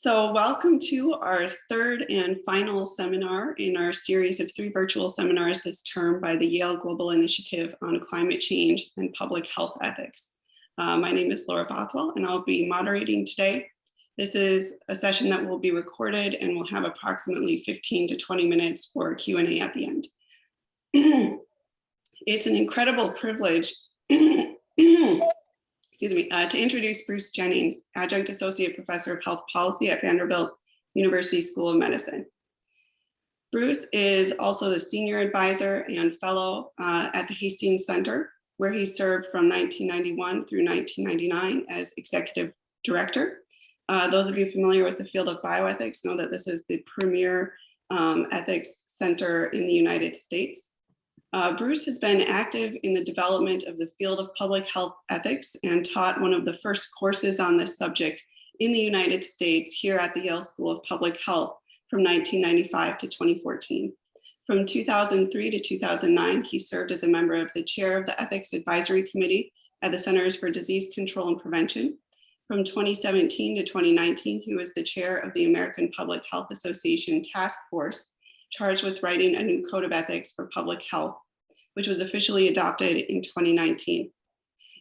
So welcome to our third and final seminar in our series of 3 virtual seminars this term by the Yale Global Initiative on Climate Change and Public Health Ethics. My name is Laura Bothwell and I'll be moderating today. This is a session that will be recorded and will have approximately 15 to 20 minutes for Q&A at the end. It's an incredible privilege to introduce Bruce Jennings, Adjunct Associate Professor of Health Policy at Vanderbilt University School of Medicine. Bruce is also the Senior Advisor and Fellow at the Hastings Center, where he served from 1991 through 1999 as Executive Director. Those of you familiar with the field of bioethics know that this is the premier ethics center in the United States. Bruce has been active in the development of the field of public health ethics and taught one of the first courses on this subject in the United States here at the Yale School of Public Health from 1995 to 2014. From 2003 to 2009, he served as a member of the chair of the Ethics Advisory Committee at the Centers for Disease Control and Prevention. From 2017 to 2019, he was the chair of the American Public Health Association Task Force, charged with writing a new code of ethics for public health, which was officially adopted in 2019.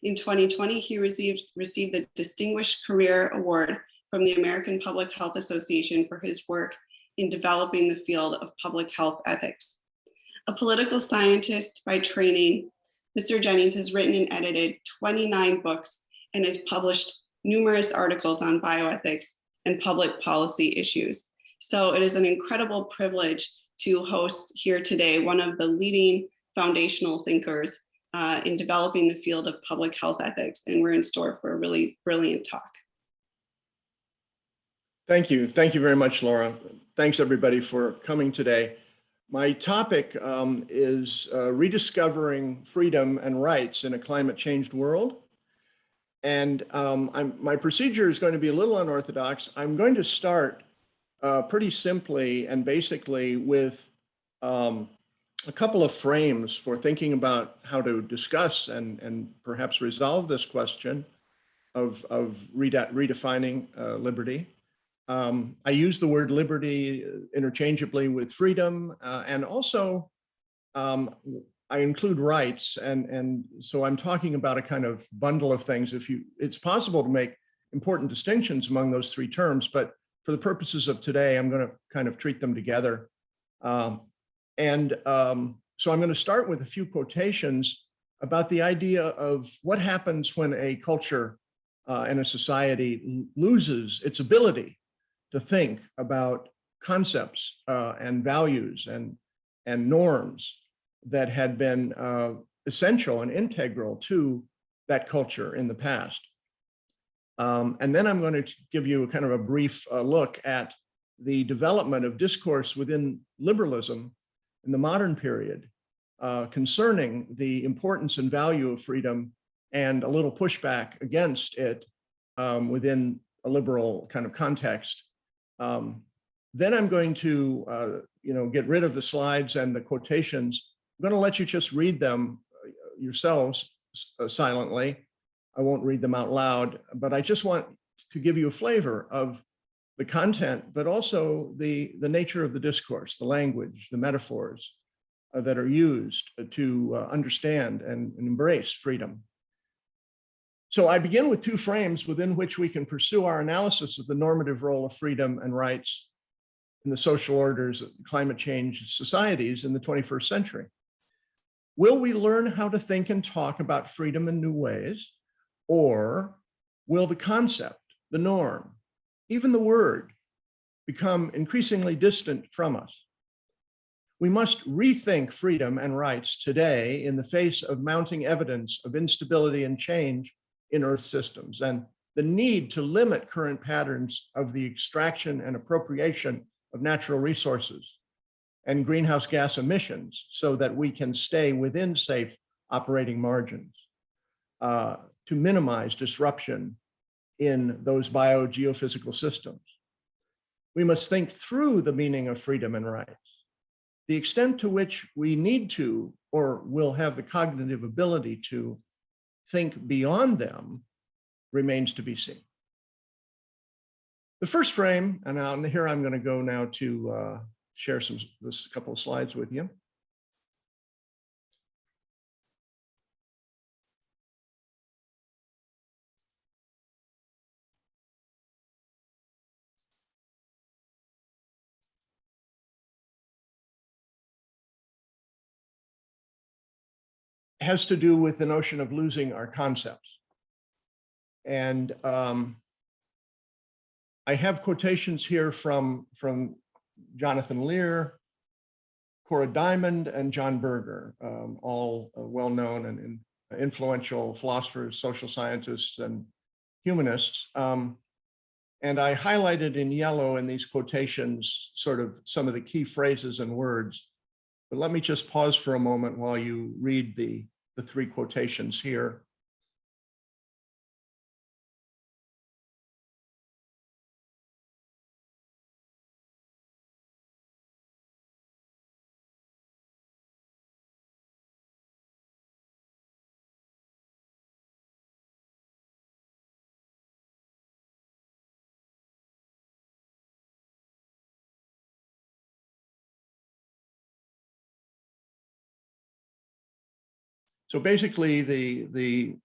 In 2020, he received the Distinguished Career Award from the American Public Health Association for his work in developing the field of public health ethics. A political scientist by training, Mr. Jennings has written and edited 29 books and has published numerous articles on bioethics and public policy issues. So it is an incredible privilege to host here today one of the leading foundational thinkers in developing the field of public health ethics, and we're in store for a really brilliant talk. Thank you. Thank you very much, Laura. Thanks everybody for coming today. My topic is rediscovering freedom and rights in a climate-changed world. And my procedure is going to be a little unorthodox. I'm going to start pretty simply and basically with a couple of frames for thinking about how to discuss and perhaps resolve this question of redefining liberty. I use the word liberty interchangeably with freedom, and also I include rights, and so I'm talking about a kind of bundle of things. It's possible to make important distinctions among those 3 terms, but for the purposes of today, I'm going to kind of treat them together. So I'm going to start with a few quotations about the idea of what happens when a culture and a society loses its ability to think about concepts and values and norms that had been essential and integral to that culture in the past. And then I'm going to give you a kind of a brief look at the development of discourse within liberalism in the modern period concerning the importance and value of freedom and a little pushback against it within a liberal kind of context. Then I'm going to get rid of the slides and the quotations. I'm going to let you just read them yourselves silently. I won't read them out loud, but I just want to give you a flavor of the content, but also the nature of the discourse, the language, the metaphors that are used to understand and embrace freedom. So I begin with 2 frames within which we can pursue our analysis of the normative role of freedom and rights in the social orders of climate change societies in the 21st century. Will we learn how to think and talk about freedom in new ways? Or will the concept, the norm, even the word, become increasingly distant from us? We must rethink freedom and rights today in the face of mounting evidence of instability and change in Earth systems and the need to limit current patterns of the extraction and appropriation of natural resources and greenhouse gas emissions so that we can stay within safe operating margins. To minimize disruption in those biogeophysical systems. We must think through the meaning of freedom and rights. The extent to which we need to or will have the cognitive ability to think beyond them remains to be seen. The first frame, and here I'm going to go now to share this couple of slides with you. Has to do with the notion of losing our concepts. And I have quotations here from Jonathan Lear, Cora Diamond, and John Berger, all well-known and influential philosophers, social scientists, and humanists. And I highlighted in yellow in these quotations sort of some of the key phrases and words. But let me just pause for a moment while you read the three quotations here. So basically, the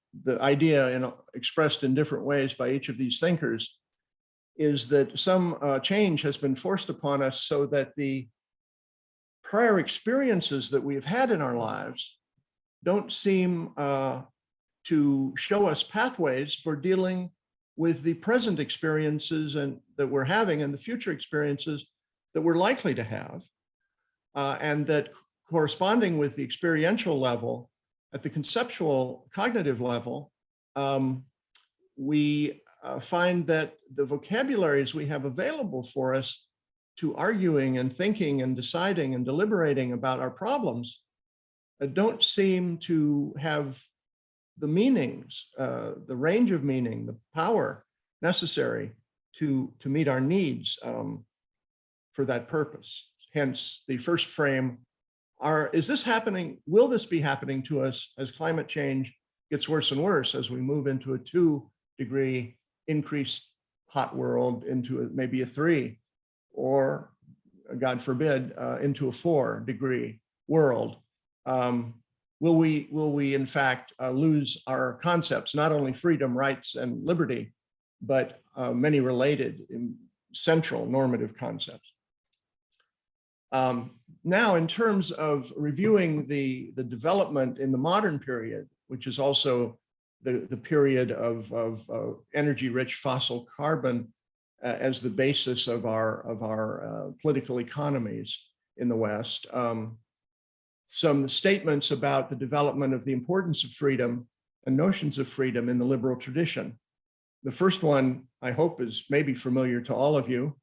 idea expressed in different ways by each of these thinkers is that some change has been forced upon us so that the prior experiences that we've had in our lives don't seem to show us pathways for dealing with the present experiences that we're having and the future experiences that we're likely to have, and that corresponding with the experiential level, at the conceptual cognitive level, we find that the vocabularies we have available for us to arguing and thinking and deciding and deliberating about our problems don't seem to have the meanings, the range of meaning, the power necessary to meet our needs for that purpose. Hence, the first frame, is this happening? Will this be happening to us as climate change gets worse and worse as we move into a 2-degree increased hot world into maybe a 3, or God forbid, into a 4-degree world? Will we in fact lose our concepts, not only freedom, rights, and liberty, but many related central normative concepts? Now, in terms of reviewing the development in the modern period, which is also the period of energy-rich fossil carbon as the basis of our political economies in the West, some statements about the development of the importance of freedom and notions of freedom in the liberal tradition. The first one, I hope, is maybe familiar to all of you.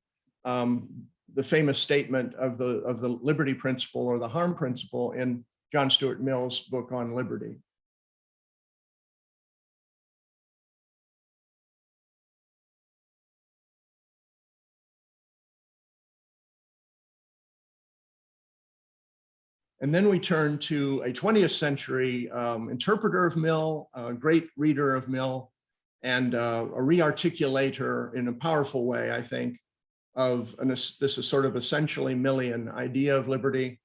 The famous statement of the liberty principle or the harm principle in John Stuart Mill's book on liberty. And then we turn to a 20th century interpreter of Mill, a great reader of Mill, and a rearticulator in a powerful way, I think, of this is sort of essentially Millian idea of liberty,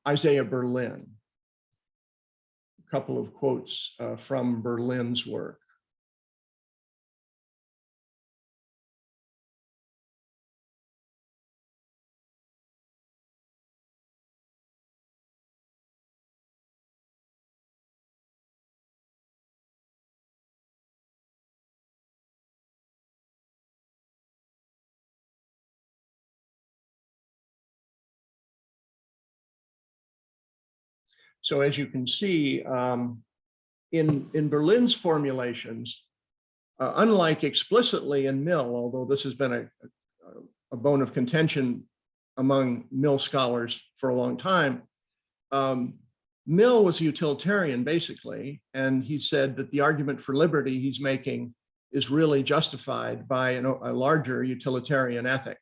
Isaiah Berlin. A couple of quotes from Berlin's work. So as you can see, in Berlin's formulations, unlike explicitly in Mill, although this has been a bone of contention among Mill scholars for a long time, Mill was a utilitarian, basically, and he said that the argument for liberty he's making is really justified by a larger utilitarian ethic.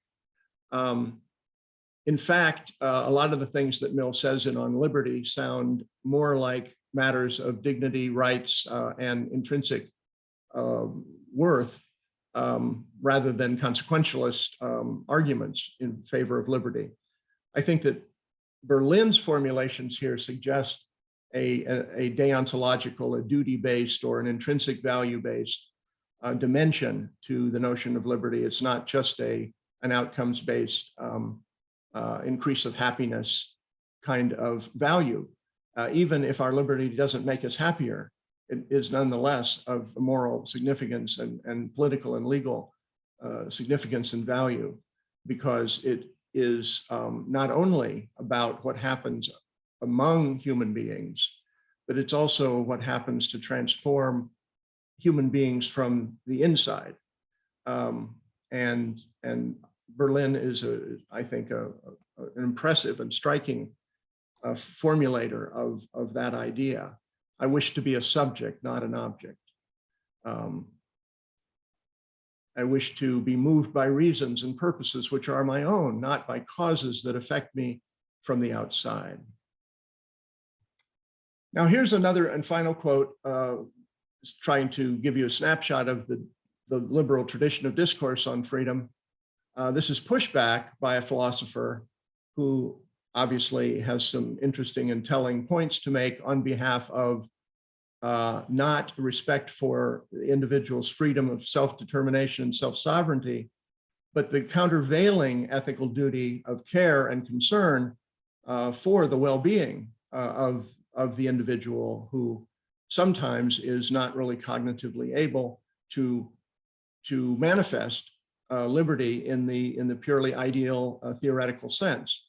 In fact, a lot of the things that Mill says on liberty sound more like matters of dignity, rights, and intrinsic worth rather than consequentialist arguments in favor of liberty. I think that Berlin's formulations here suggest a deontological, a duty-based, or an intrinsic value-based dimension to the notion of liberty. It's not just an outcomes-based increase of happiness kind of value. Even if our liberty doesn't make us happier, it is nonetheless of moral significance and political and legal significance and value, because it is not only about what happens among human beings, but it's also what happens to transform human beings from the inside. And Berlin is, I think, an impressive and striking formulator of that idea. I wish to be a subject, not an object. I wish to be moved by reasons and purposes which are my own, not by causes that affect me from the outside. Now, here's another and final quote, trying to give you a snapshot of the liberal tradition of discourse on freedom. This is pushback by a philosopher who obviously has some interesting and telling points to make on behalf of not respect for the individual's freedom of self-determination and self-sovereignty, but the countervailing ethical duty of care and concern for the well-being of the individual, who sometimes is not really cognitively able to manifest liberty in the purely ideal theoretical sense.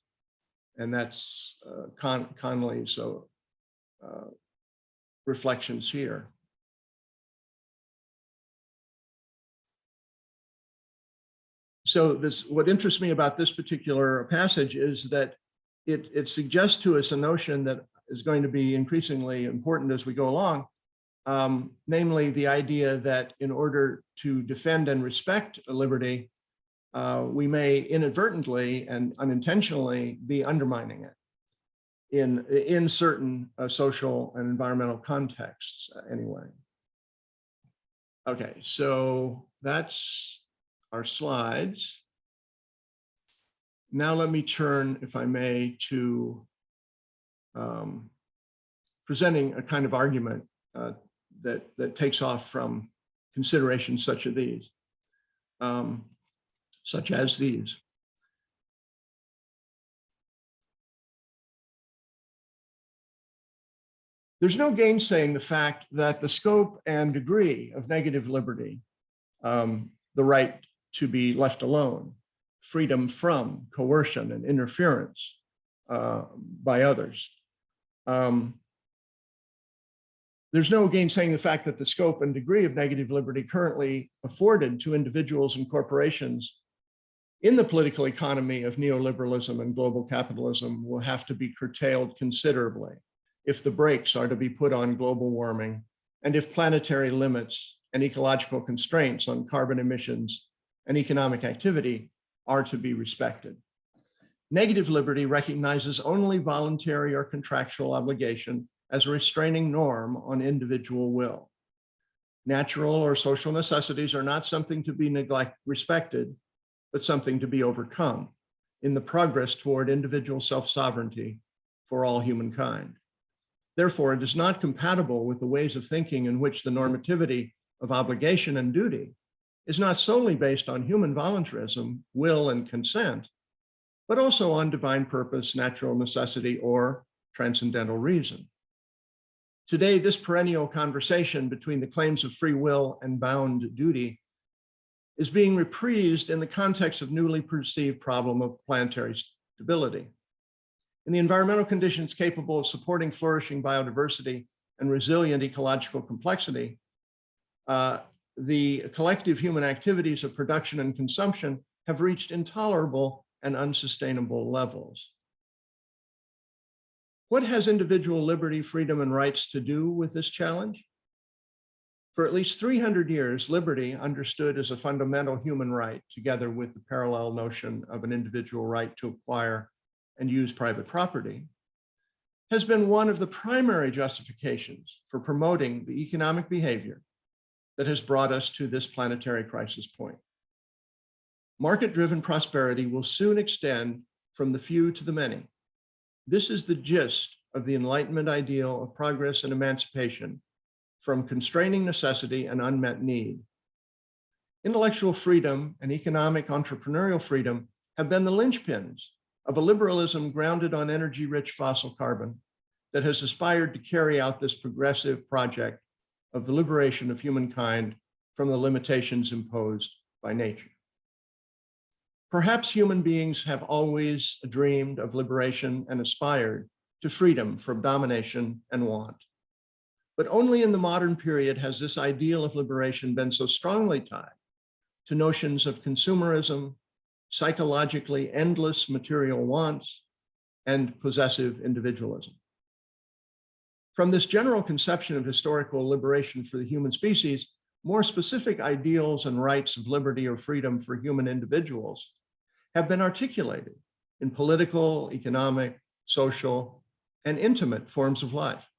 And that's Conley's reflections here. So what interests me about this particular passage is that it suggests to us a notion that is going to be increasingly important as we go along, namely the idea that in order to defend and respect liberty, we may inadvertently and unintentionally be undermining it in certain social and environmental contexts anyway. Okay, so that's our slides. Now let me turn, if I may, to presenting a kind of argument that takes off from considerations such as these. There's no gainsaying the fact that the scope and degree of negative liberty, the right to be left alone, freedom from coercion and interference by others. There's no gainsaying the fact that the scope and degree of negative liberty currently afforded to individuals and corporations in the political economy of neoliberalism and global capitalism will have to be curtailed considerably if the brakes are to be put on global warming, and if planetary limits and ecological constraints on carbon emissions and economic activity are to be respected. Negative liberty recognizes only voluntary or contractual obligation as a restraining norm on individual will. Natural or social necessities are not something to be respected, but something to be overcome in the progress toward individual self-sovereignty for all humankind. Therefore, it is not compatible with the ways of thinking in which the normativity of obligation and duty is not solely based on human voluntarism, will, and consent, but also on divine purpose, natural necessity, or transcendental reason. Today, this perennial conversation between the claims of free will and bound duty is being reprised in the context of newly perceived problem of planetary stability. In the environmental conditions capable of supporting flourishing biodiversity and resilient ecological complexity, the collective human activities of production and consumption have reached intolerable and unsustainable levels. What has individual liberty, freedom, and rights to do with this challenge? For at least 300 years, liberty, understood as a fundamental human right, together with the parallel notion of an individual right to acquire and use private property, has been one of the primary justifications for promoting the economic behavior that has brought us to this planetary crisis point. Market-driven prosperity will soon extend from the few to the many. This is the gist of the Enlightenment ideal of progress and emancipation from constraining necessity and unmet need. Intellectual freedom and economic entrepreneurial freedom have been the linchpins of a liberalism grounded on energy-rich fossil carbon that has aspired to carry out this progressive project of the liberation of humankind from the limitations imposed by nature. Perhaps human beings have always dreamed of liberation and aspired to freedom from domination and want. But only in the modern period has this ideal of liberation been so strongly tied to notions of consumerism, psychologically endless material wants, and possessive individualism. From this general conception of historical liberation for the human species, more specific ideals and rights of liberty or freedom for human individuals have been articulated in political, economic, social, and intimate forms of life.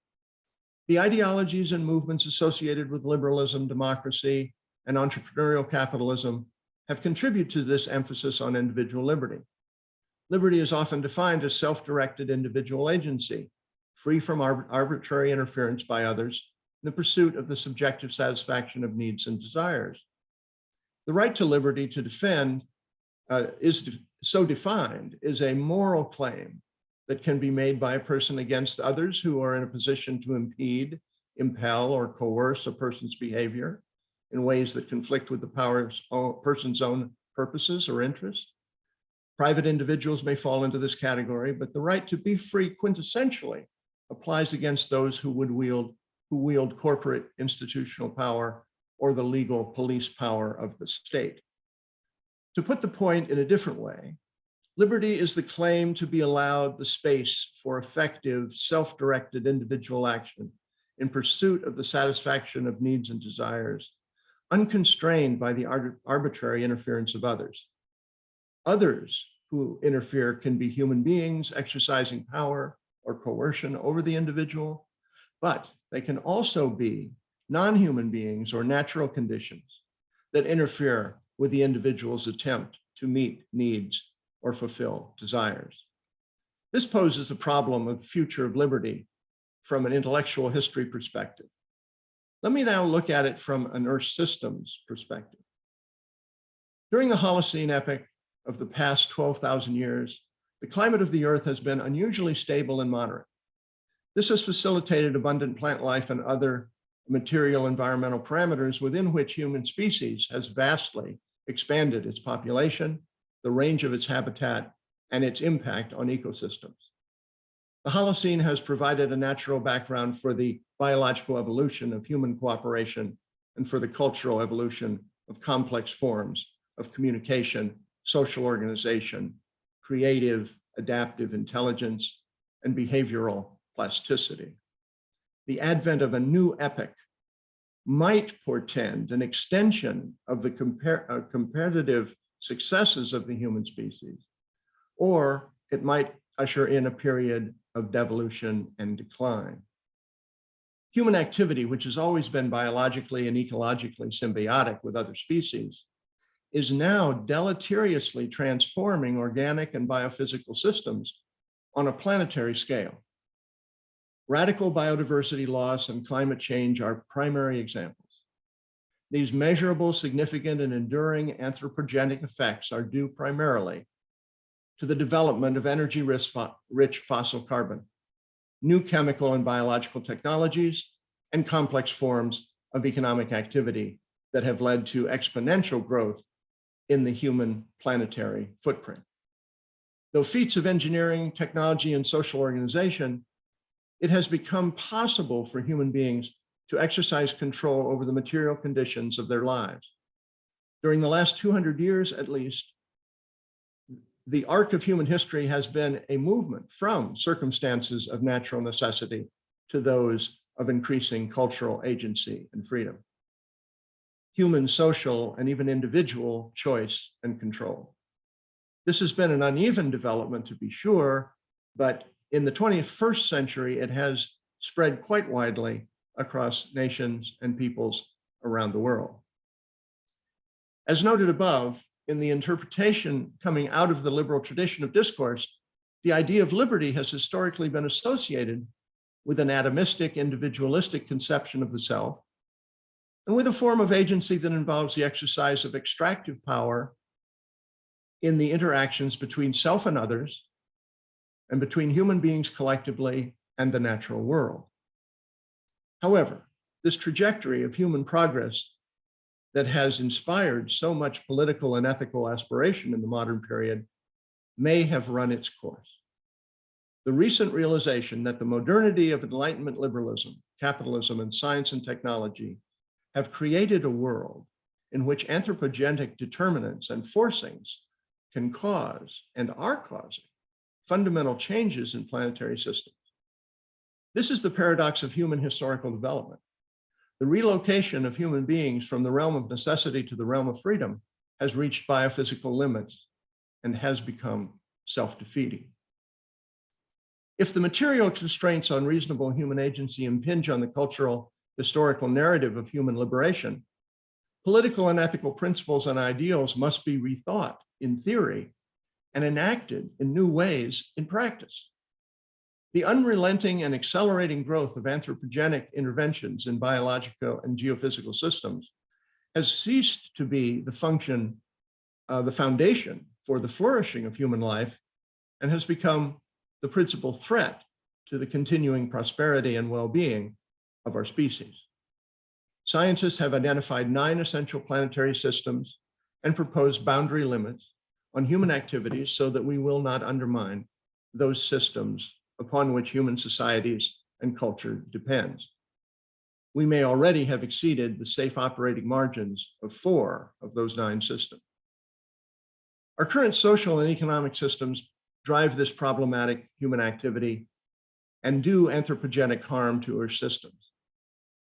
The ideologies and movements associated with liberalism, democracy, and entrepreneurial capitalism have contributed to this emphasis on individual liberty. Liberty is often defined as self-directed individual agency, free from arbitrary interference by others, in the pursuit of the subjective satisfaction of needs and desires. The right to liberty to defend so defined is a moral claim that can be made by a person against others who are in a position to impede, impel, or coerce a person's behavior in ways that conflict with the person's own purposes or interests. Private individuals may fall into this category, but the right to be free quintessentially applies against those who wield corporate institutional power or the legal police power of the state. To put the point in a different way, liberty is the claim to be allowed the space for effective, self-directed individual action in pursuit of the satisfaction of needs and desires, unconstrained by the arbitrary interference of others. Others who interfere can be human beings exercising power or coercion over the individual, but they can also be non-human beings or natural conditions that interfere with the individual's attempt to meet needs or fulfill desires. This poses a problem of the future of liberty from an intellectual history perspective. Let me now look at it from an Earth systems perspective. During the Holocene epoch of the past 12,000 years, the climate of the Earth has been unusually stable and moderate. This has facilitated abundant plant life and other material environmental parameters within which human species has vastly expanded its population, the range of its habitat, and its impact on ecosystems. The Holocene has provided a natural background for the biological evolution of human cooperation and for the cultural evolution of complex forms of communication, social organization, creative, adaptive intelligence, and behavioral plasticity. The advent of a new epoch might portend an extension of the competitive successes of the human species, or it might usher in a period of devolution and decline. Human activity, which has always been biologically and ecologically symbiotic with other species, is now deleteriously transforming organic and biophysical systems on a planetary scale. Radical biodiversity loss and climate change are primary examples. These measurable, significant, and enduring anthropogenic effects are due primarily to the development of energy-rich fossil carbon, new chemical and biological technologies, and complex forms of economic activity that have led to exponential growth in the human planetary footprint. Though feats of engineering, technology, and social organization, it has become possible for human beings to exercise control over the material conditions of their lives. During the last 200 years, at least, the arc of human history has been a movement from circumstances of natural necessity to those of increasing cultural agency and freedom, human, social, and even individual choice and control. This has been an uneven development, to be sure, but in the 21st century, it has spread quite widely across nations and peoples around the world. As noted above, in the interpretation coming out of the liberal tradition of discourse, the idea of liberty has historically been associated with an atomistic, individualistic conception of the self, and with a form of agency that involves the exercise of extractive power in the interactions between self and others, and between human beings collectively and the natural world. However, this trajectory of human progress that has inspired so much political and ethical aspiration in the modern period may have run its course. The recent realization that the modernity of Enlightenment liberalism, capitalism, and science and technology have created a world in which anthropogenic determinants and forcings can cause and are causing fundamental changes in planetary systems. This is the paradox of human historical development. The relocation of human beings from the realm of necessity to the realm of freedom has reached biophysical limits and has become self-defeating. If the material constraints on reasonable human agency impinge on the cultural historical narrative of human liberation, political and ethical principles and ideals must be rethought in theory and enacted in new ways in practice. The unrelenting and accelerating growth of anthropogenic interventions in biological and geophysical systems has ceased to be the foundation for the flourishing of human life, and has become the principal threat to the continuing prosperity and well-being of our species. Scientists have identified 9 essential planetary systems and proposed boundary limits on human activities so that we will not undermine those systems upon which human societies and culture depends. We may already have exceeded the safe operating margins of 4 of those 9 systems. Our current social and economic systems drive this problematic human activity and do anthropogenic harm to our systems.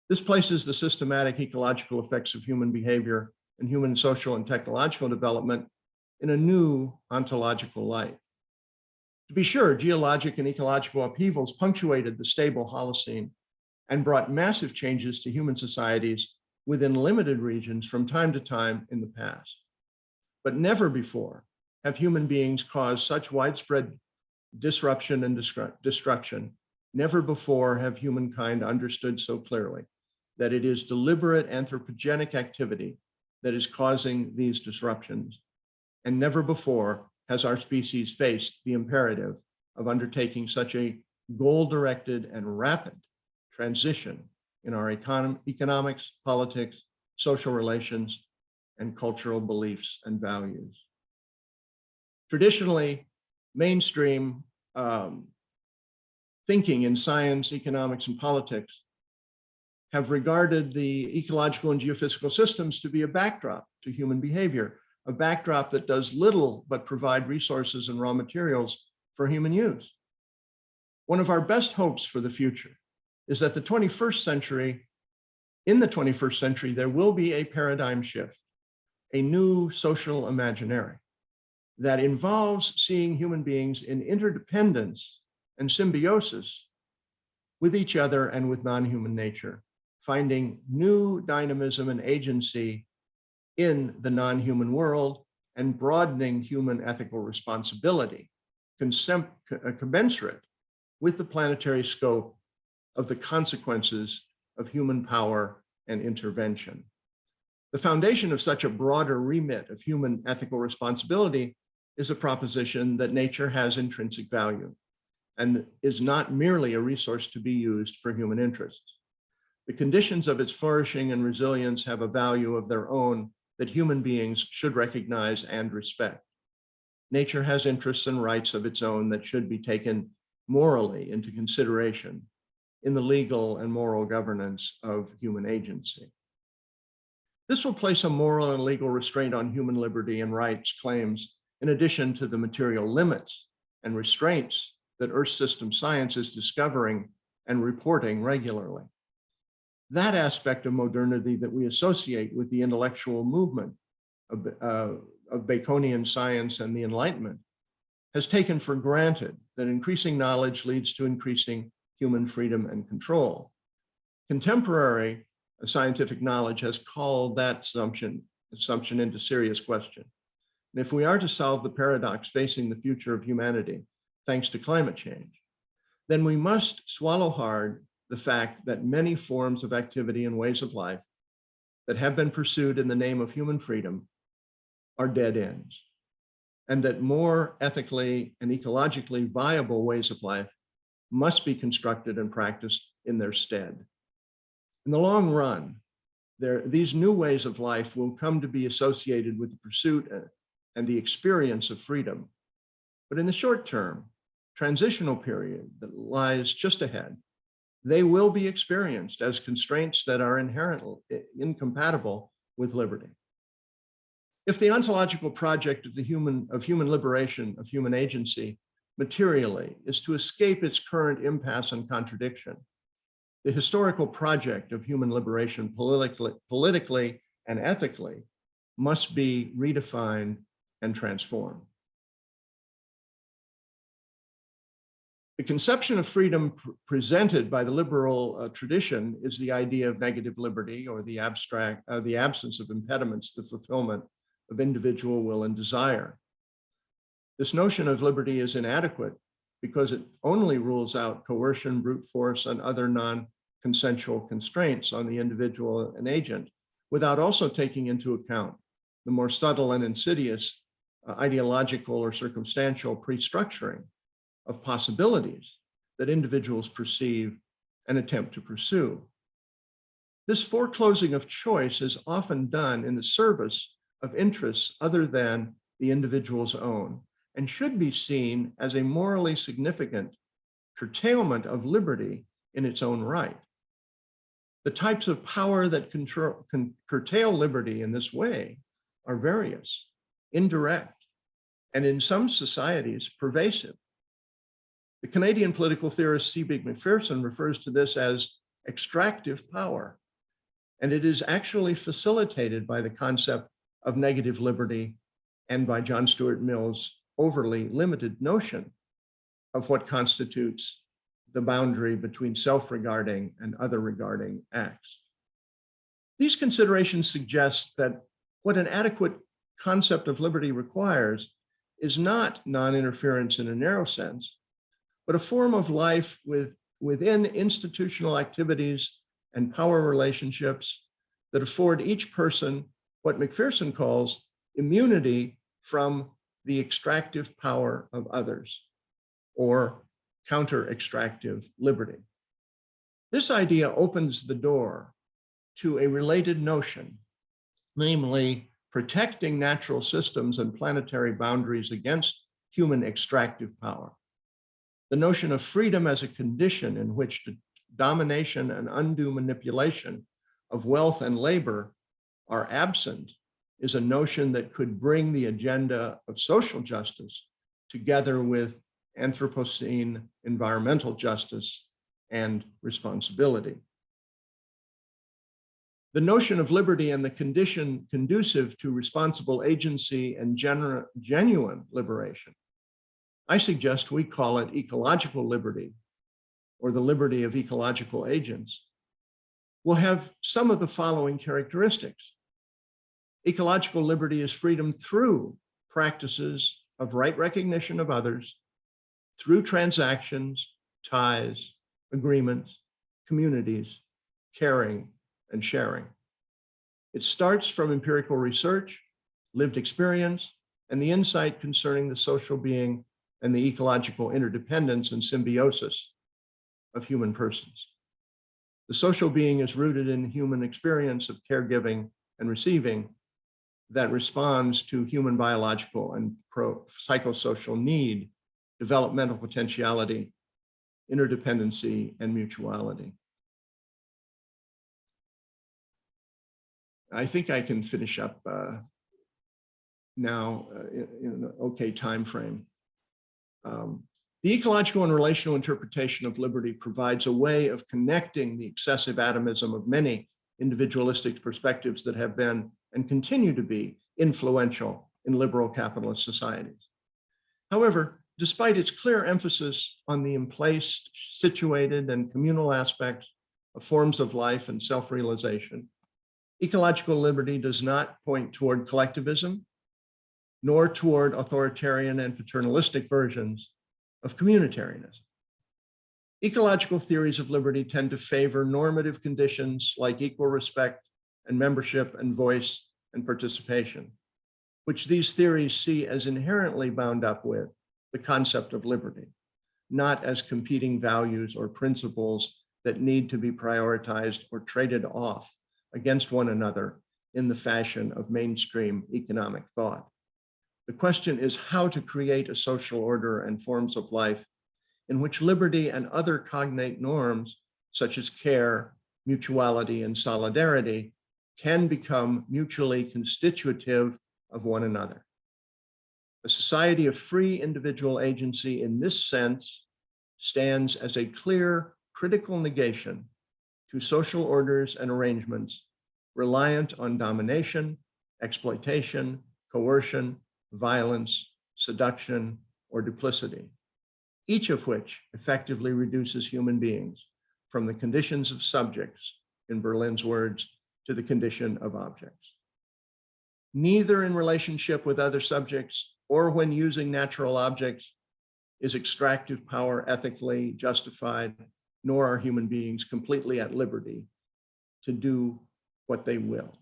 This places the systematic ecological effects of human behavior and human social and technological development in a new ontological light. To be sure, geologic and ecological upheavals punctuated the stable Holocene and brought massive changes to human societies within limited regions from time to time in the past. But never before have human beings caused such widespread disruption and destruction. Never before have humankind understood so clearly that it is deliberate anthropogenic activity that is causing these disruptions. And never before has our species faced the imperative of undertaking such a goal-directed and rapid transition in our economics, politics, social relations, and cultural beliefs and values. Traditionally, mainstream thinking in science, economics, and politics have regarded the ecological and geophysical systems to be a backdrop to human behavior, a backdrop that does little but provide resources and raw materials for human use. One of our best hopes for the future is that in the 21st century, there will be a paradigm shift, a new social imaginary that involves seeing human beings in interdependence and symbiosis with each other and with non-human nature, finding new dynamism and agency in the non-human world and broadening human ethical responsibility, commensurate with the planetary scope of the consequences of human power and intervention. The foundation of such a broader remit of human ethical responsibility is a proposition that nature has intrinsic value and is not merely a resource to be used for human interests. The conditions of its flourishing and resilience have a value of their own that human beings should recognize and respect. Nature has interests and rights of its own that should be taken morally into consideration in the legal and moral governance of human agency. This will place a moral and legal restraint on human liberty and rights claims, in addition to the material limits and restraints that Earth system science is discovering and reporting regularly. That aspect of modernity that we associate with the intellectual movement of Baconian science and the Enlightenment has taken for granted that increasing knowledge leads to increasing human freedom and control. Contemporary scientific knowledge has called that assumption into serious question. And if we are to solve the paradox facing the future of humanity, thanks to climate change, then we must swallow hard the fact that many forms of activity and ways of life that have been pursued in the name of human freedom are dead ends, and that more ethically and ecologically viable ways of life must be constructed and practiced in their stead. In the long run, these new ways of life will come to be associated with the pursuit and the experience of freedom. But in the short term, transitional period that lies just ahead, they will be experienced as constraints that are inherently incompatible with liberty. If the ontological project of human liberation, of human agency, materially is to escape its current impasse and contradiction, the historical project of human liberation politically and ethically must be redefined and transformed. The conception of freedom presented by the liberal tradition is the idea of negative liberty, or the absence of impediments to the fulfillment of individual will and desire. This notion of liberty is inadequate because it only rules out coercion, brute force, and other non-consensual constraints on the individual and agent, without also taking into account the more subtle and insidious ideological or circumstantial pre-structuring of possibilities that individuals perceive and attempt to pursue. This foreclosing of choice is often done in the service of interests other than the individual's own, and should be seen as a morally significant curtailment of liberty in its own right. The types of power that curtail liberty in this way are various, indirect, and in some societies, pervasive. The Canadian political theorist C. B. McPherson refers to this as extractive power, and it is actually facilitated by the concept of negative liberty and by John Stuart Mill's overly limited notion of what constitutes the boundary between self-regarding and other-regarding acts. These considerations suggest that what an adequate concept of liberty requires is not non-interference in a narrow sense, but a form of life within institutional activities and power relationships that afford each person what McPherson calls immunity from the extractive power of others, or counter-extractive liberty. This idea opens the door to a related notion, namely protecting natural systems and planetary boundaries against human extractive power. The notion of freedom as a condition in which the domination and undue manipulation of wealth and labor are absent is a notion that could bring the agenda of social justice together with Anthropocene environmental justice and responsibility. The notion of liberty and the condition conducive to responsible agency and genuine liberation, I suggest we call it ecological liberty, or the liberty of ecological agents, will have some of the following characteristics. Ecological liberty is freedom through practices of right recognition of others, through transactions, ties, agreements, communities, caring, and sharing. It starts from empirical research, lived experience, and the insight concerning the social being and the ecological interdependence and symbiosis of human persons. The social being is rooted in human experience of caregiving and receiving that responds to human biological and psychosocial need, developmental potentiality, interdependency, and mutuality. I think I can finish up now in an okay time frame. The ecological and relational interpretation of liberty provides a way of connecting the excessive atomism of many individualistic perspectives that have been and continue to be influential in liberal capitalist societies. However, despite its clear emphasis on the emplaced, situated, and communal aspects of forms of life and self-realization, ecological liberty does not point toward collectivism, nor toward authoritarian and paternalistic versions of communitarianism. Ecological theories of liberty tend to favor normative conditions like equal respect and membership and voice and participation, which these theories see as inherently bound up with the concept of liberty, not as competing values or principles that need to be prioritized or traded off against one another in the fashion of mainstream economic thought. The question is how to create a social order and forms of life in which liberty and other cognate norms, such as care, mutuality, and solidarity, can become mutually constitutive of one another. A society of free individual agency in this sense stands as a clear critical negation to social orders and arrangements reliant on domination, exploitation, coercion, violence, seduction, or duplicity, each of which effectively reduces human beings from the conditions of subjects, in Berlin's words, to the condition of objects. Neither in relationship with other subjects or when using natural objects is extractive power ethically justified, nor are human beings completely at liberty to do what they will.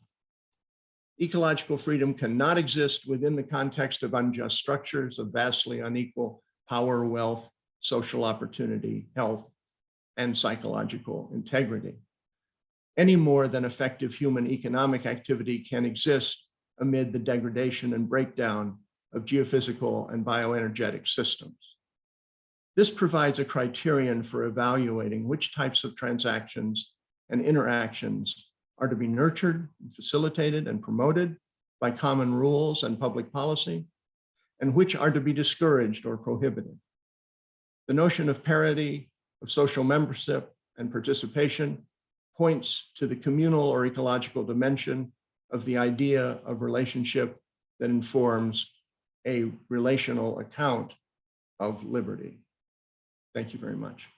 Ecological freedom cannot exist within the context of unjust structures of vastly unequal power, wealth, social opportunity, health, and psychological integrity, any more than effective human economic activity can exist amid the degradation and breakdown of geophysical and bioenergetic systems. This provides a criterion for evaluating which types of transactions and interactions are to be nurtured, facilitated, and promoted by common rules and public policy, and which are to be discouraged or prohibited. The notion of parity, of social membership and participation points to the communal or ecological dimension of the idea of relationship that informs a relational account of liberty. Thank you very much.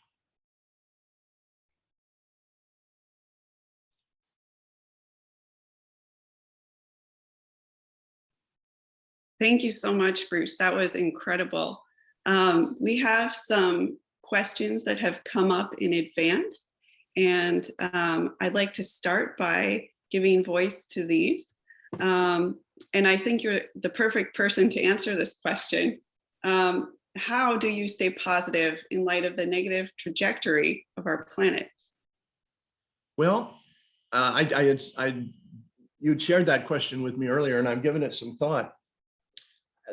Thank you so much, Bruce. That was incredible. We have some questions that have come up in advance, and I'd like to start by giving voice to these. And I think you're the perfect person to answer this question. How do you stay positive in light of the negative trajectory of our planet? Well, you'd shared that question with me earlier, and I've given it some thought.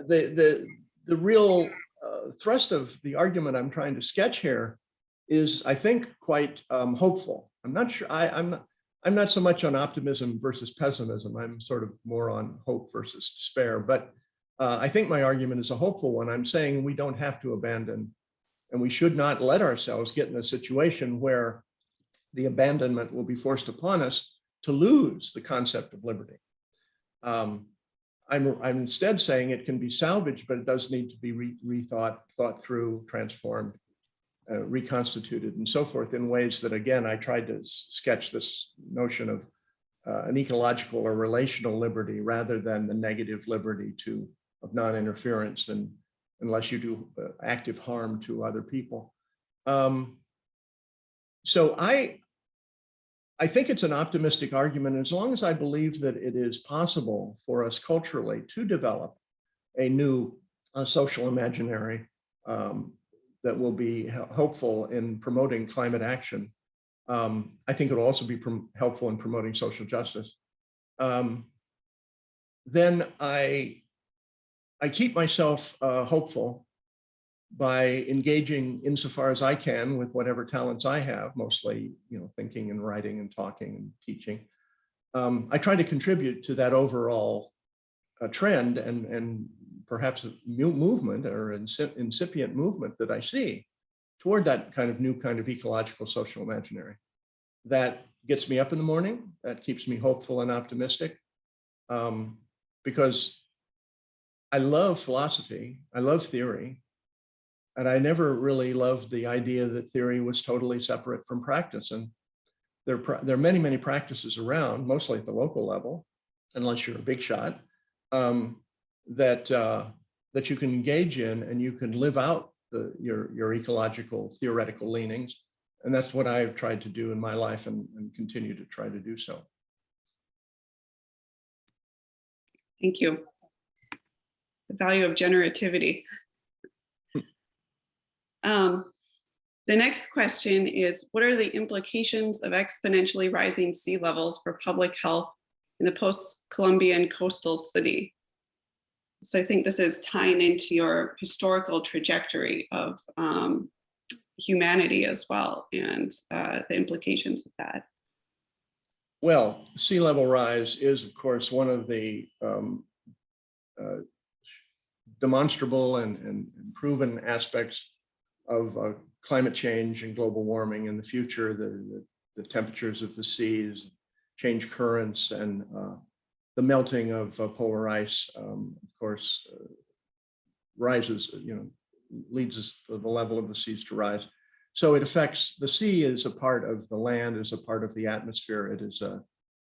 The real thrust of the argument I'm trying to sketch here is, I think, quite hopeful. I'm not sure. I'm not so much on optimism versus pessimism. I'm sort of more on hope versus despair. But I think my argument is a hopeful one. I'm saying we don't have to abandon, and we should not let ourselves get in a situation where the abandonment will be forced upon us to lose the concept of liberty. I'm instead saying it can be salvaged, but it does need to be rethought, thought through, transformed, reconstituted, and so forth in ways that, again, I tried to sketch this notion of an ecological or relational liberty rather than the negative liberty of non-interference and unless you do active harm to other people. So I think it's an optimistic argument, as long as I believe that it is possible for us culturally to develop a new social imaginary that will be helpful in promoting climate action. I think it'll also be helpful in promoting social justice. Then I keep myself hopeful by engaging insofar as I can with whatever talents I have, mostly, thinking and writing and talking and teaching. I try to contribute to that overall trend and perhaps a new movement or incipient movement that I see toward that new kind of ecological social imaginary. That gets me up in the morning, that keeps me hopeful and optimistic, because I love philosophy, I love theory, and I never really loved the idea that theory was totally separate from practice. And there are many, many practices around, mostly at the local level, unless you're a big shot, that you can engage in, and you can live out your ecological theoretical leanings. And that's what I've tried to do in my life, and continue to try to do so. Thank you. The value of generativity. The next question is, what are the implications of exponentially rising sea levels for public health in the post-Columbian coastal city? So I think this is tying into your historical trajectory of humanity as well, and the implications of that. Well, sea level rise is, of course, one of the demonstrable and proven aspects of climate change and global warming in the future. The temperatures of the seas, change currents, and the melting of polar ice, of course, rises, leads us to the level of the seas to rise. So it affects, the sea is a part of the land, is a part of the atmosphere. It is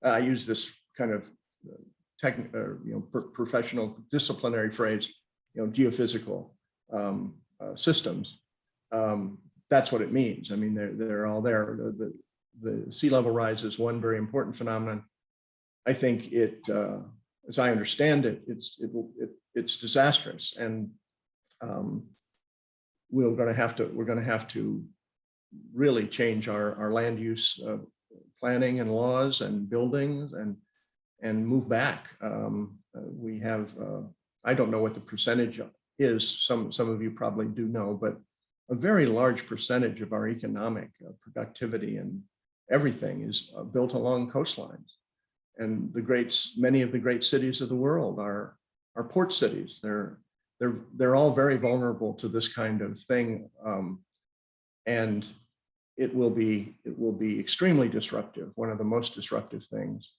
I use this kind of professional disciplinary phrase, geophysical systems. That's what it means. I mean, they're all there. The sea level rise is one very important phenomenon. I think it, as I understand it, it's disastrous, and we're going to have to really change our land use planning and laws and buildings, and move back. We have, I don't know what the percentage is. Some of you probably do know, but a very large percentage of our economic productivity and everything is built along coastlines. And many of the great cities of the world are port cities. They're all very vulnerable to this kind of thing, and it will be extremely disruptive. One of the most disruptive things,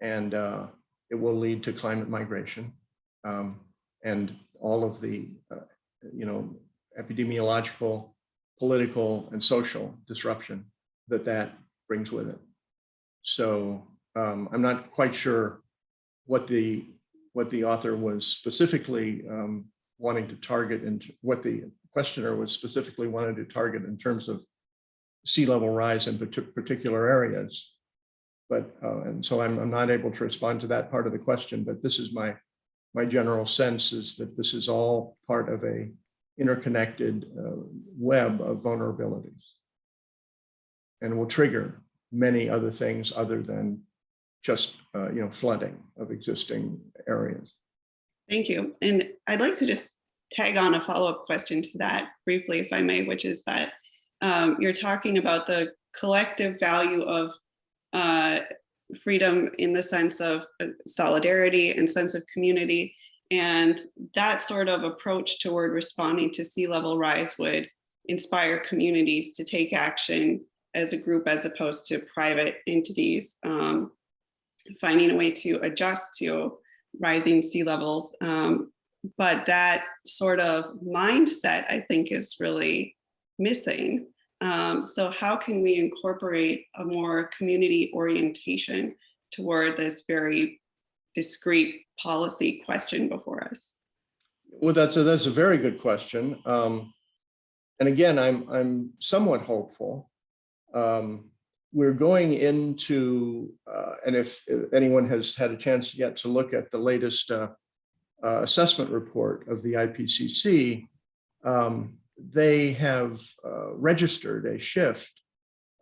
and it will lead to climate migration, and all of the epidemiological, political, and social disruption that brings with it. So I'm not quite sure what the author was specifically wanting to target, and what the questioner was specifically wanting to target in terms of sea level rise in particular areas. But and so I'm not able to respond to that part of the question. But this is my general sense, is that this is all part of a interconnected web of vulnerabilities, and will trigger many other things other than just flooding of existing areas. Thank you. And I'd like to just tag on a follow-up question to that briefly, if I may, which is that you're talking about the collective value of freedom in the sense of solidarity and sense of community. And that sort of approach toward responding to sea level rise would inspire communities to take action as a group, as opposed to private entities finding a way to adjust to rising sea levels. But that sort of mindset, I think, is really missing. So how can we incorporate a more community orientation toward this very discrete policy question before us? Well, that's a very good question. And again, I'm somewhat hopeful. We're going into, and if anyone has had a chance yet to look at the latest assessment report of the IPCC, they have registered a shift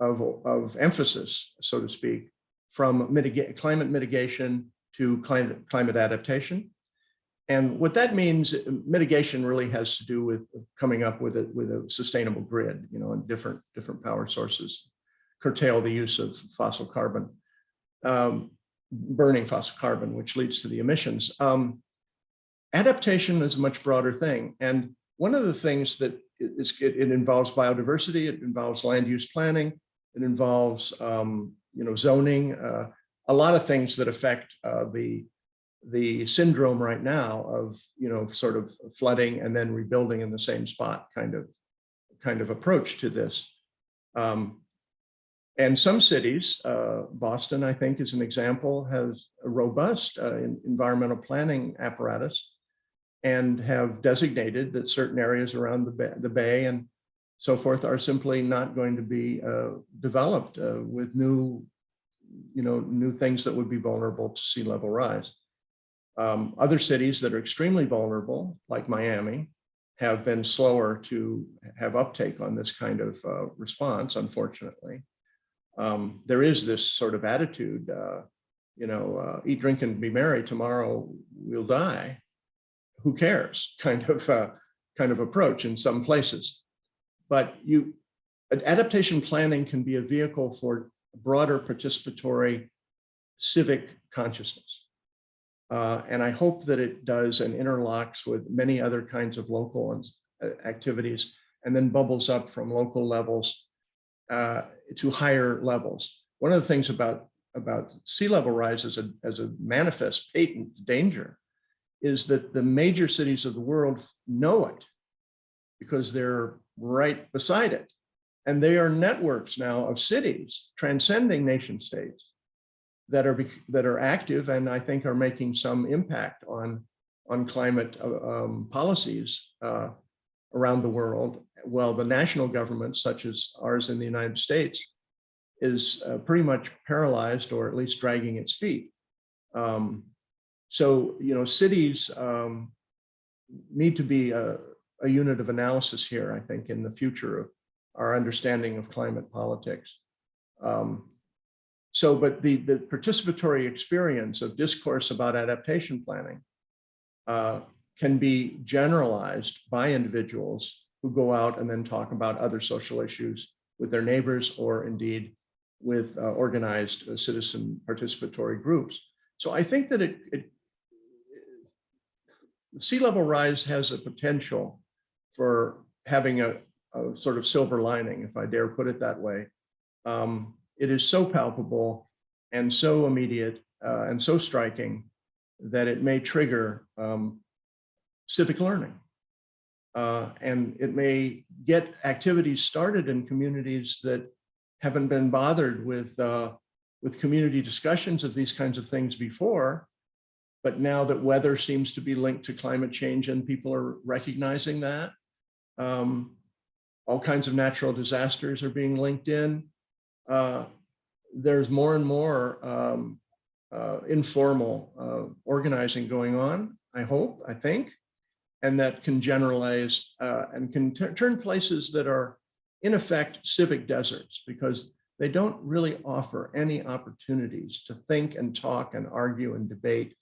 of emphasis, so to speak, from climate mitigation to climate adaptation. And what that means, mitigation really has to do with coming up with a sustainable grid, and different power sources, curtail the use of fossil carbon, burning fossil carbon, which leads to the emissions. Adaptation is a much broader thing. And one of the things that it involves biodiversity, it involves land use planning, it involves zoning, a lot of things that affect the syndrome right now of sort of flooding and then rebuilding in the same spot kind of approach to this. And some cities, Boston, I think, is an example, has a robust environmental planning apparatus and have designated that certain areas around the bay and so forth are simply not going to be developed with new things that would be vulnerable to sea level rise. Other cities that are extremely vulnerable, like Miami, have been slower to have uptake on this kind of response, unfortunately. There is this sort of attitude, eat, drink, and be merry, tomorrow we'll die. Who cares? Kind of approach in some places. But adaptation planning can be a vehicle for broader participatory civic consciousness. And I hope that it does and interlocks with many other kinds of local activities and then bubbles up from local levels to higher levels. One of the things about sea level rise as a manifest patent danger is that the major cities of the world know it because they're right beside it. And they are networks now of cities transcending nation states that are active and I think are making some impact on climate policies around the world. Well, the national government, such as ours in the United States, is pretty much paralyzed or at least dragging its feet. So, cities need to be a unit of analysis here, I think, in the future of our understanding of climate politics. But the participatory experience of discourse about adaptation planning can be generalized by individuals who go out and then talk about other social issues with their neighbors or indeed with organized citizen participatory groups. So I think that sea level rise has a potential for having a sort of silver lining, if I dare put it that way. It is so palpable and so immediate and so striking that it may trigger civic learning. And it may get activities started in communities that haven't been bothered with community discussions of these kinds of things before. But now that weather seems to be linked to climate change and people are recognizing that, all kinds of natural disasters are being linked in. There's more and more informal organizing going on, I think, and that can generalize and can turn places that are in effect civic deserts because they don't really offer any opportunities to think and talk and argue and debate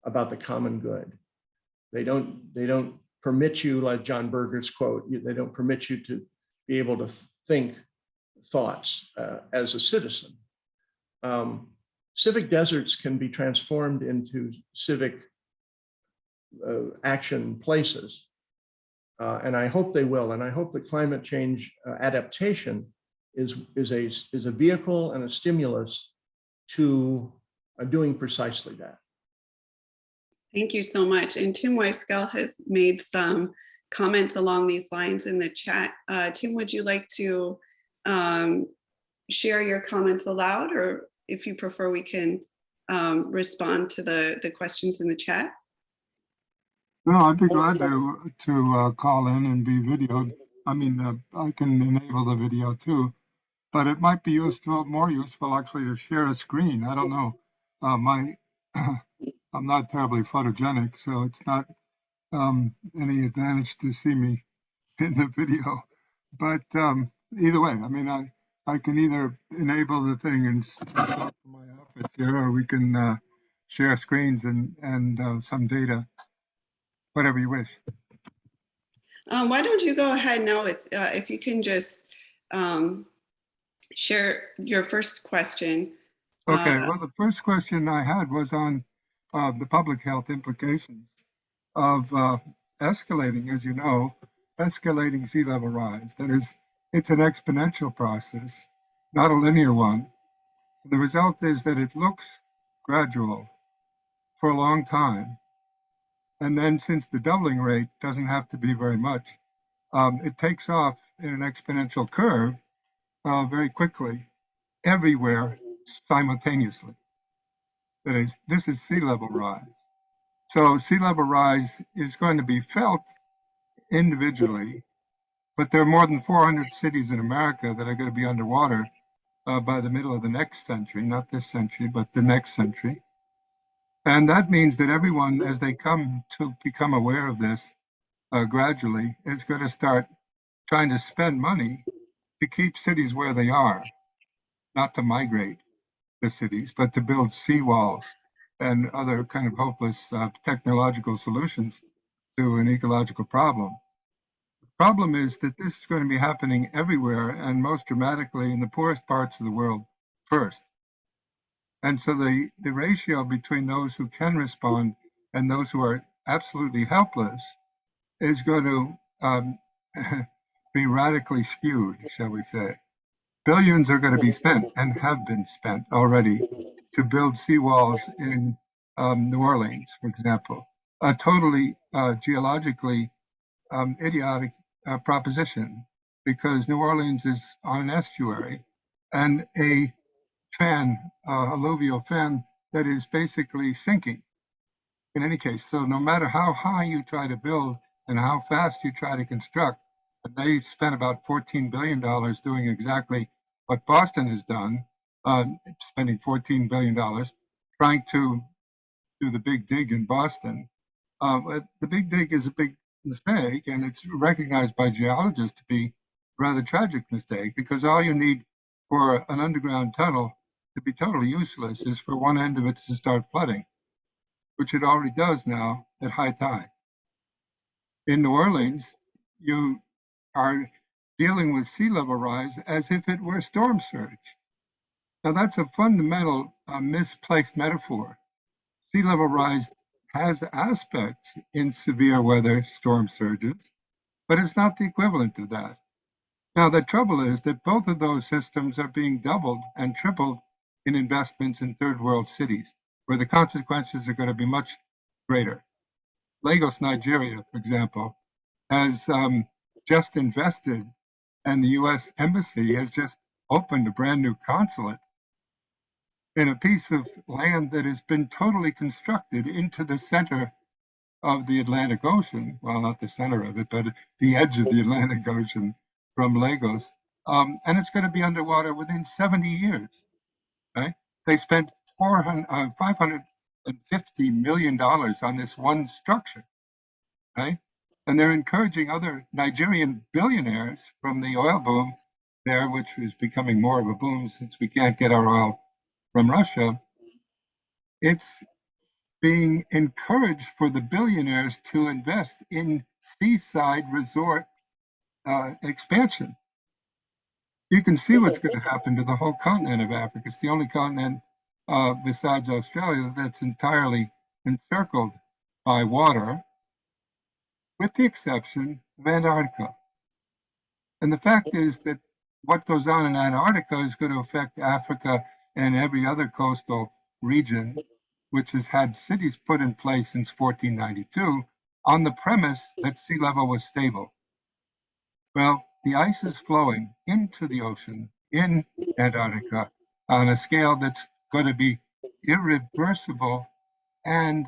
about the common good. They don't permit you, like John Berger's quote, they don't permit you to be able to think thoughts as a citizen. Civic deserts can be transformed into civic action places. And I hope they will. And I hope that climate change adaptation is a vehicle and a stimulus to doing precisely that. Thank you so much. And Tim Weiskell has made some comments along these lines in the chat. Tim, would you like to share your comments aloud, or if you prefer, we can respond to the questions in the chat? No, I'd be glad to call in and be videoed. I mean, I can enable the video too, but it might be more useful actually to share a screen. I don't know. I'm not terribly photogenic, so it's not any advantage to see me in the video. But either way, I mean, I can either enable the thing and start from my office here, or we can share screens and some data, whatever you wish. Why don't you go ahead now with, if you can just share your first question. Okay, well, the first question I had was on the public health implications of escalating, as you know, escalating sea level rise. That is, it's an exponential process, not a linear one. The result is that it looks gradual for a long time. And then since the doubling rate doesn't have to be very much, it takes off in an exponential curve very quickly. everywhere simultaneously. That is, this is sea level rise. So sea level rise is going to be felt individually, but there are more than 400 cities in America that are going to be underwater by the middle of the next century, not this century, but the next century. And that means that everyone, as they come to become aware of this gradually, is going to start trying to spend money to keep cities where they are, not to migrate the cities, but to build seawalls and other kind of hopeless technological solutions to an ecological problem. The problem is that this is going to be happening everywhere and most dramatically in the poorest parts of the world first. And so the ratio between those who can respond and those who are absolutely helpless is going to be radically skewed, shall we say. Billions are going to be spent and have been spent already to build seawalls in New Orleans, for example. A totally geologically idiotic proposition because New Orleans is on an estuary and a alluvial fan that is basically sinking in any case. So no matter how high you try to build and how fast you try to construct, and they spent about $14 billion doing exactly what Boston has done, spending $14 billion trying to do the big dig in Boston. The big dig is a big mistake, and it's recognized by geologists to be a rather tragic mistake because all you need for an underground tunnel to be totally useless is for one end of it to start flooding, which it already does now at high tide. In New Orleans, you are dealing with sea level rise as if it were storm surge. Now, that's a fundamental misplaced metaphor. Sea level rise has aspects in severe weather storm surges, but it's not the equivalent of that. Now, the trouble is that both of those systems are being doubled and tripled in investments in third world cities, where the consequences are going to be much greater. Lagos, Nigeria, for example, has just invested, and the US Embassy has just opened a brand new consulate in a piece of land that has been totally constructed into the center of the Atlantic Ocean. Well, not the center of it, but the edge of the Atlantic Ocean from Lagos. And it's going to be underwater within 70 years. Right? They spent $550 million on this one structure. Right? And they're encouraging other Nigerian billionaires from the oil boom there, which is becoming more of a boom since we can't get our oil from Russia. It's being encouraged for the billionaires to invest in seaside resort expansion. You can see what's going to happen to the whole continent of Africa. It's the only continent besides Australia that's entirely encircled by water, with the exception of Antarctica. And the fact is that what goes on in Antarctica is going to affect Africa and every other coastal region, which has had cities put in place since 1492 on the premise that sea level was stable. Well, the ice is flowing into the ocean in Antarctica on a scale that's going to be irreversible and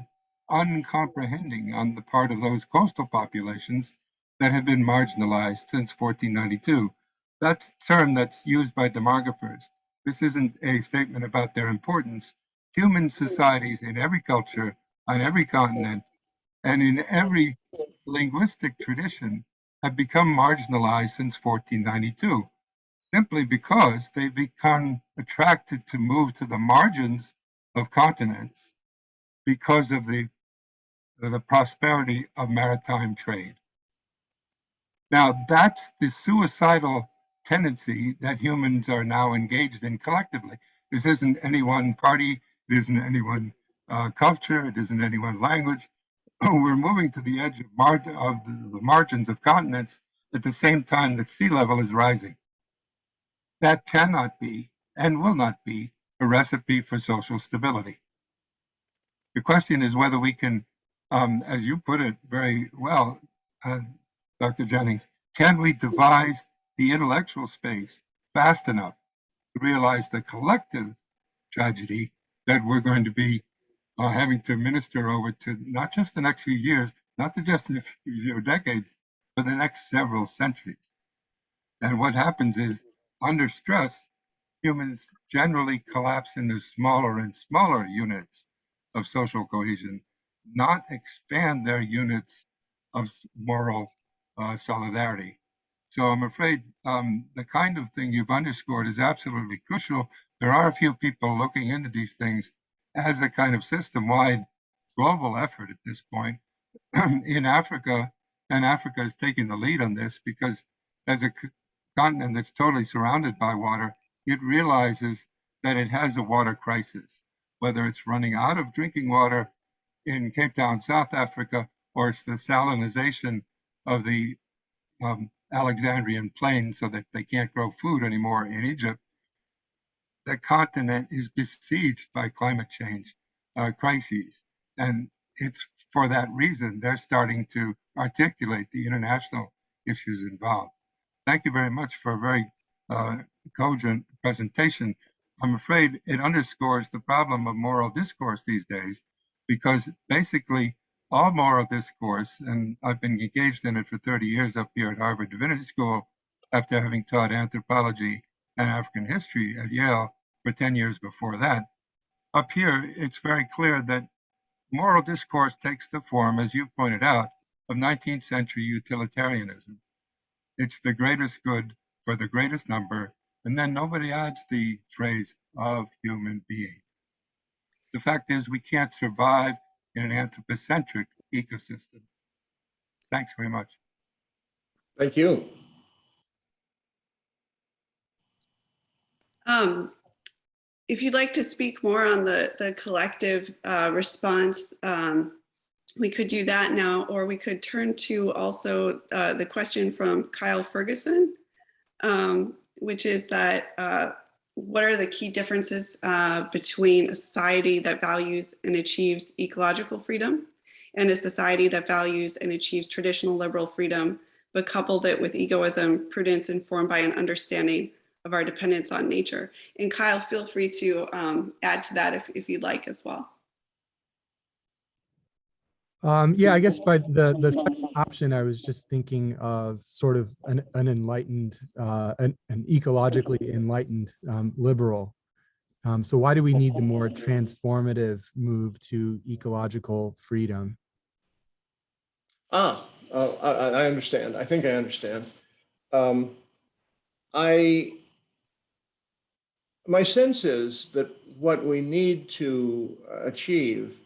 uncomprehending on the part of those coastal populations that have been marginalized since 1492. That's a term that's used by demographers. This isn't a statement about their importance. Human societies in every culture, on every continent, and in every linguistic tradition have become marginalized since 1492, simply because they've become attracted to move to the margins of continents because of the prosperity of maritime trade. Now, that's the suicidal tendency that humans are now engaged in collectively. This isn't any one party, it isn't any one culture, it isn't any one language. We're moving to the edge of the margins of continents at the same time that sea level is rising. That cannot be and will not be a recipe for social stability. The question is whether we can, as you put it very well, Dr. Jennings, can we devise the intellectual space fast enough realize the collective tragedy that we're going to be having to administer over to not just the next few years, not to just the few decades, but the next several centuries. And what happens is, under stress, humans generally collapse into smaller and smaller units of social cohesion, not expand their units of moral solidarity. So I'm afraid the kind of thing you've underscored is absolutely crucial. There are a few people looking into these things as a kind of system-wide global effort at this point in Africa, and Africa is taking the lead on this because as a continent that's totally surrounded by water, it realizes that it has a water crisis, whether it's running out of drinking water in Cape Town, South Africa, or it's the salinization of the Alexandrian plain so that they can't grow food anymore in Egypt. The continent is besieged by climate change crises. And it's for that reason they're starting to articulate the international issues involved. Thank you very much for a very cogent presentation. I'm afraid it underscores the problem of moral discourse these days, because basically all moral discourse, and I've been engaged in it for 30 years up here at Harvard Divinity School, after having taught anthropology and African history at Yale for 10 years before that. Up here, it's very clear that moral discourse takes the form, as you pointed out, of 19th century utilitarianism. It's the greatest good for the greatest number, and then nobody adds the phrase of human being. The fact is, we can't survive in an anthropocentric ecosystem. Thanks very much. Thank you. If you'd like to speak more on the collective response, we could do that now, or we could turn to also the question from Kyle Ferguson, which is that what are the key differences between a society that values and achieves ecological freedom and a society that values and achieves traditional liberal freedom, but couples it with egoism, prudence informed by an understanding of our dependence on nature? And Kyle, feel free to add to that if you'd like as well. Yeah, I guess by the second option, I was just thinking of sort of an enlightened, an ecologically enlightened liberal. So why do we need the more transformative move to ecological freedom? I understand. I think I understand. My sense is that what we need to achieve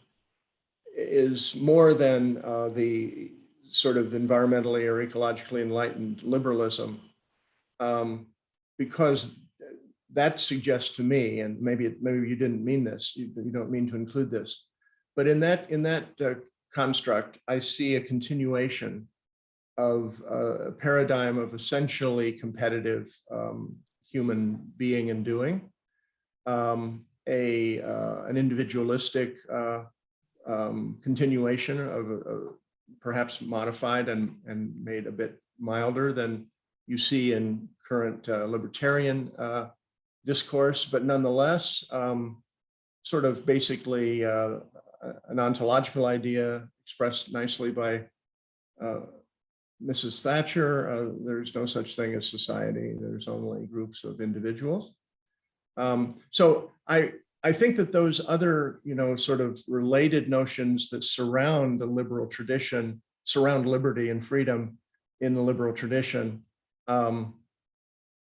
is more than the sort of environmentally or ecologically enlightened liberalism, because that suggests to me, and maybe you didn't mean this, you don't mean to include this, but in that construct, I see a continuation of a paradigm of essentially competitive human being and doing, an individualistic continuation of perhaps modified and made a bit milder than you see in current libertarian discourse, but nonetheless, sort of basically an ontological idea expressed nicely by Mrs. Thatcher. There's no such thing as society. There's only groups of individuals. So I think that those other, sort of related notions that surround the liberal tradition, surround liberty and freedom in the liberal tradition,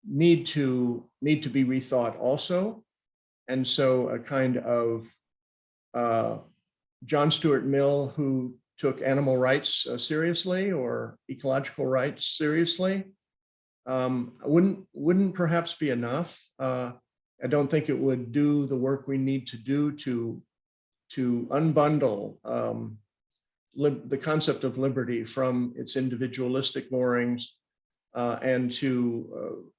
need to be rethought also. And so a kind of John Stuart Mill, who took animal rights seriously, or ecological rights seriously, wouldn't perhaps be enough. I don't think it would do the work we need to do to unbundle the concept of liberty from its individualistic moorings and to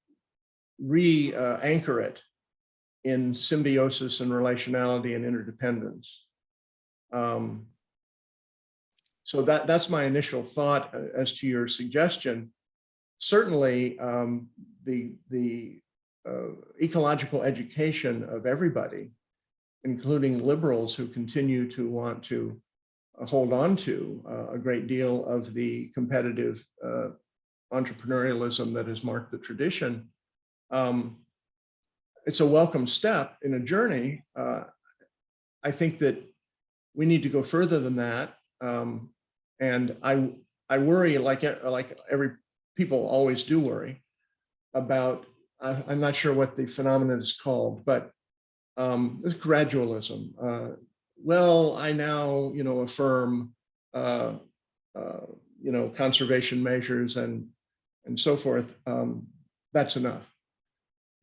re-anchor it in symbiosis and relationality and interdependence. So that's my initial thought as to your suggestion. Certainly, the ecological education of everybody, including liberals who continue to want to hold on to a great deal of the competitive entrepreneurialism that has marked the tradition. It's a welcome step in a journey. I think that we need to go further than that. And I worry, like every people always do worry about, I'm not sure what the phenomenon is called, but this gradualism. Well, I now, affirm, conservation measures and so forth. That's enough.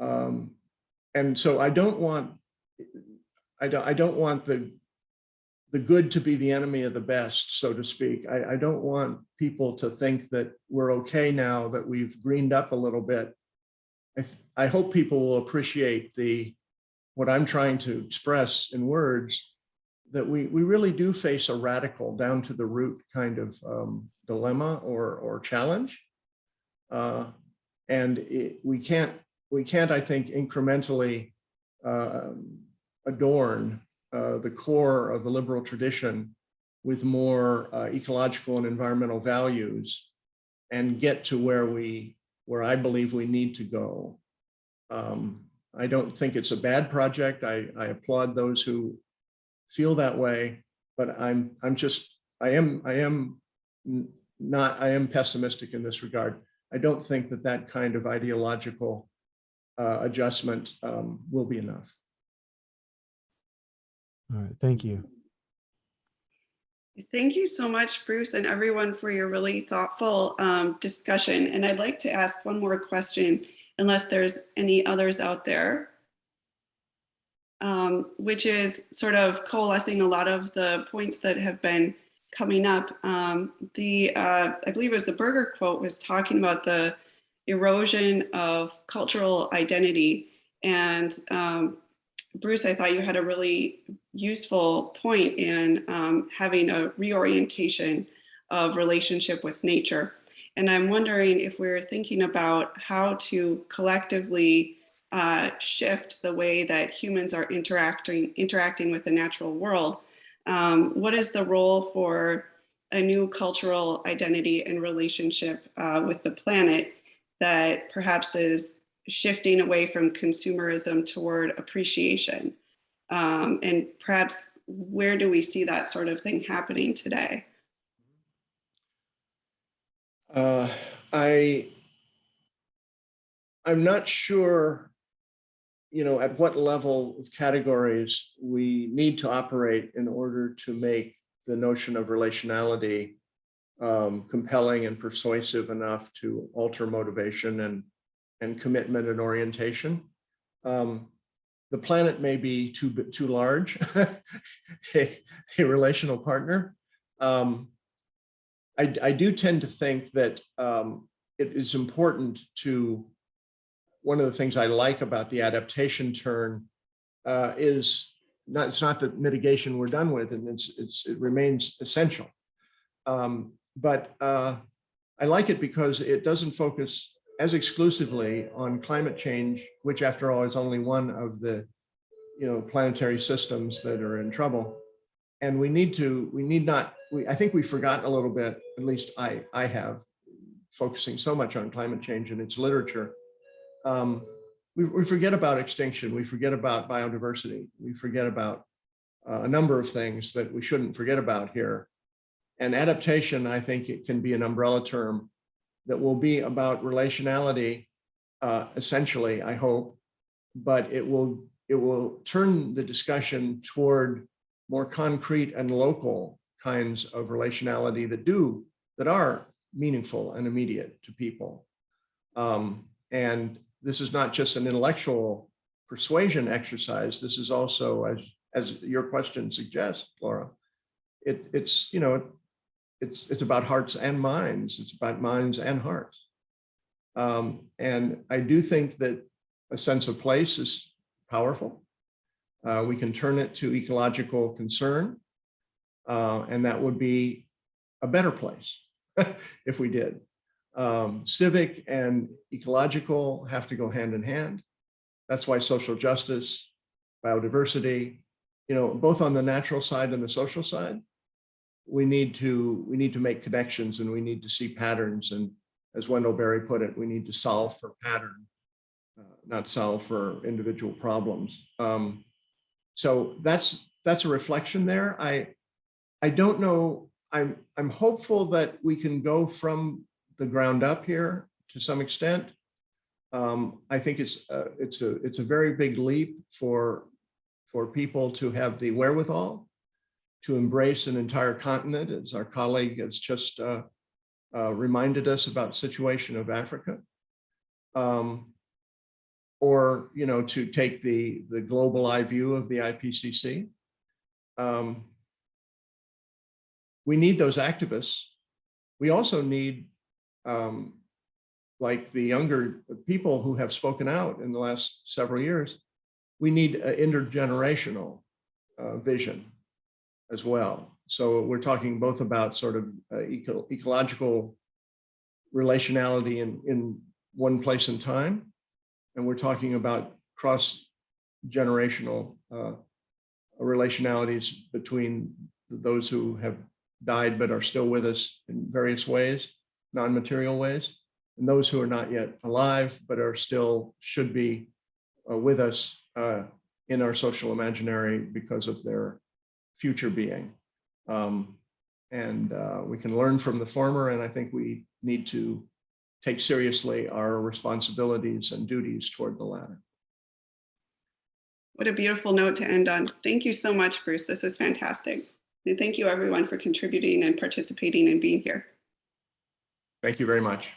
And so I don't want the good to be the enemy of the best, so to speak. I don't want people to think that we're okay now that we've greened up a little bit. I hope people will appreciate what I'm trying to express in words, that we really do face a radical, down to the root kind of dilemma or challenge. And we can't, I think, incrementally adorn the core of the liberal tradition with more ecological and environmental values and get to where I believe we need to go. I don't think it's a bad project. I applaud those who feel that way, but I am pessimistic in this regard. I don't think that kind of ideological adjustment will be enough. All right, thank you. Thank you so much, Bruce, and everyone, for your really thoughtful discussion. And I'd like to ask one more question, unless there's any others out there, which is sort of coalescing a lot of the points that have been coming up. I believe it was the Berger quote, was talking about the erosion of cultural identity. And Bruce, I thought you had a really useful point in having a reorientation of relationship with nature. And I'm wondering if we're thinking about how to collectively shift the way that humans are interacting with the natural world. What is the role for a new cultural identity and relationship with the planet that perhaps is shifting away from consumerism toward appreciation? And perhaps where do we see that sort of thing happening today? I'm not sure, at what level of categories we need to operate in order to make the notion of relationality compelling and persuasive enough to alter motivation and commitment and orientation. The planet may be too large, a relational partner. I do tend to think that it is important to, one of the things I like about the adaptation turn is it's not that mitigation we're done with, and it remains essential. But I like it because it doesn't focus as exclusively on climate change, which after all is only one of the planetary systems that are in trouble. And I think we've forgotten a little bit, at least I have, focusing so much on climate change and its literature. We forget about extinction, we forget about biodiversity, we forget about a number of things that we shouldn't forget about here. And adaptation, I think it can be an umbrella term that will be about relationality, essentially, I hope, but it will turn the discussion toward more concrete and local kinds of relationality that are meaningful and immediate to people. And this is not just an intellectual persuasion exercise. This is also, as your question suggests, Laura, it's about hearts and minds. It's about minds and hearts. And I do think that a sense of place is powerful. We can turn it to ecological concern, and that would be a better place if we did. Civic and ecological have to go hand in hand. That's why social justice, biodiversity, both on the natural side and the social side, we need to make connections, and we need to see patterns. And as Wendell Berry put it, we need to solve for pattern, not solve for individual problems. So that's a reflection there. I don't know. I'm hopeful that we can go from the ground up here to some extent. I think it's a very big leap for people to have the wherewithal to embrace an entire continent, as our colleague has just reminded us about the situation of Africa, or to take the global eye view of the IPCC. We need those activists. We also need, like the younger people who have spoken out in the last several years, we need an intergenerational vision as well. So we're talking both about sort of ecological relationality in one place in time, and we're talking about cross-generational relationalities between those who have died but are still with us in various ways, non-material ways, and those who are not yet alive but are still should be with us in our social imaginary because of their future being. We can learn from the former, and I think we need to take seriously our responsibilities and duties toward the latter. What a beautiful note to end on. Thank you so much, Bruce. This was fantastic. And thank you everyone for contributing and participating and being here. Thank you very much.